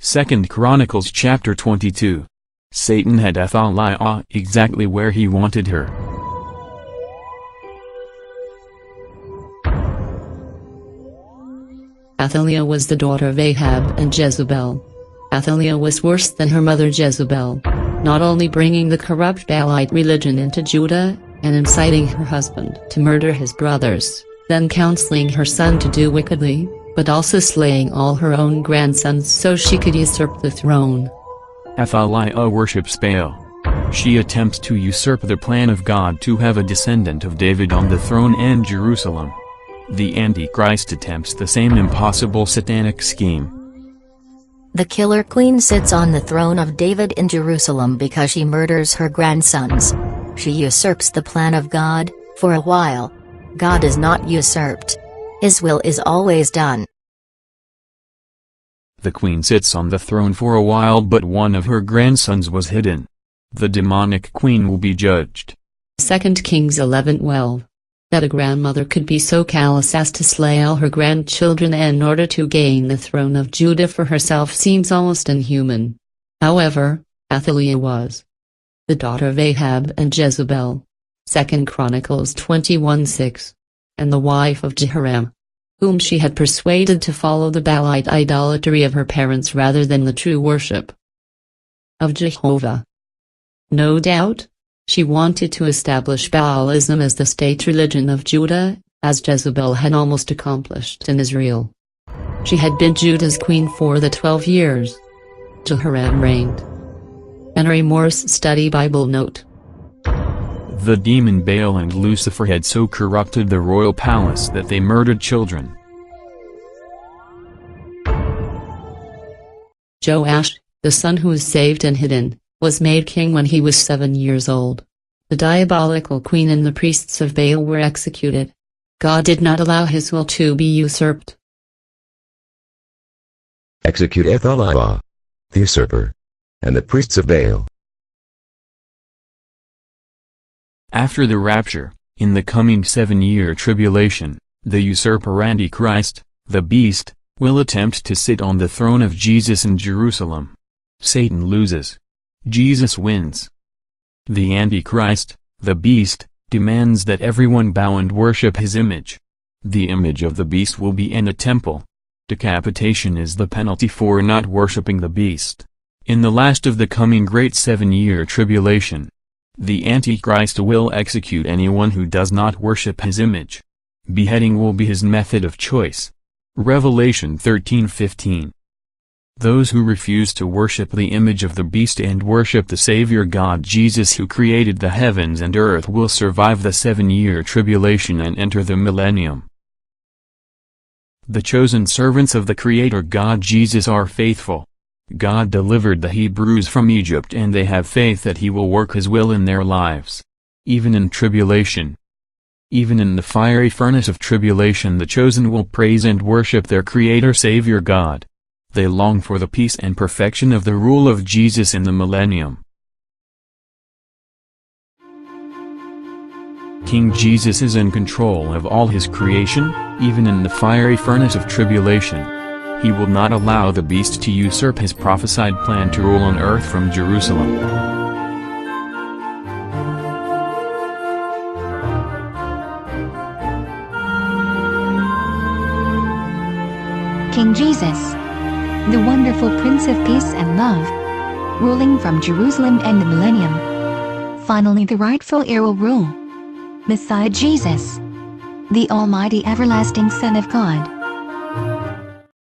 2 Chronicles chapter 22. Satan had Athaliah exactly where he wanted her. Athaliah was the daughter of Ahab and Jezebel. Athaliah was worse than her mother Jezebel, not only bringing the corrupt Baalite religion into Judah, and inciting her husband to murder his brothers, then counseling her son to do wickedly, but also slaying all her own grandsons so she could usurp the throne. Athaliah worships Baal. She attempts to usurp the plan of God to have a descendant of David on the throne and Jerusalem. The Antichrist attempts the same impossible satanic scheme. The killer queen sits on the throne of David in Jerusalem because she murders her grandsons. She usurps the plan of God. For a while, God is not usurped. His will is always done. The queen sits on the throne for a while, but one of her grandsons was hidden. The demonic queen will be judged. 2 Kings 11:12. That a grandmother could be so callous as to slay all her grandchildren in order to gain the throne of Judah for herself seems almost inhuman. However, Athaliah was the daughter of Ahab and Jezebel, 2 Chronicles 21:6, and the wife of Jehoram, whom she had persuaded to follow the Baalite idolatry of her parents rather than the true worship of Jehovah. No doubt, she wanted to establish Baalism as the state religion of Judah, as Jezebel had almost accomplished in Israel. She had been Judah's queen for the 12 years Jehoram reigned. Henry Morse Study Bible Note. The demon Baal and Lucifer had so corrupted the royal palace that they murdered children. Joash, the son who was saved and hidden, was made king when he was 7 years old. The diabolical queen and the priests of Baal were executed. God did not allow his will to be usurped. Execute Athaliah, the usurper, and the priests of Baal. After the rapture, in the coming 7-year tribulation, the usurper Antichrist, the beast, will attempt to sit on the throne of Jesus in Jerusalem. Satan loses. Jesus wins. The Antichrist, the beast, demands that everyone bow and worship his image. The image of the beast will be in a temple. Decapitation is the penalty for not worshiping the beast. In the last of the coming great 7-year tribulation, the Antichrist will execute anyone who does not worship his image. Beheading will be his method of choice. Revelation 13:15. Those who refuse to worship the image of the beast and worship the Savior God Jesus who created the heavens and earth will survive the 7-year tribulation and enter the millennium. The chosen servants of the Creator God Jesus are faithful. God delivered the Hebrews from Egypt and they have faith that He will work His will in their lives. Even in tribulation. Even in the fiery furnace of tribulation the chosen will praise and worship their Creator Savior God. They long for the peace and perfection of the rule of Jesus in the millennium. King Jesus is in control of all His creation, even in the fiery furnace of tribulation. He will not allow the beast to usurp His prophesied plan to rule on earth from Jerusalem. King Jesus, the wonderful Prince of Peace and Love, ruling from Jerusalem and the millennium. Finally the rightful heir will rule. Messiah Jesus, the almighty everlasting Son of God.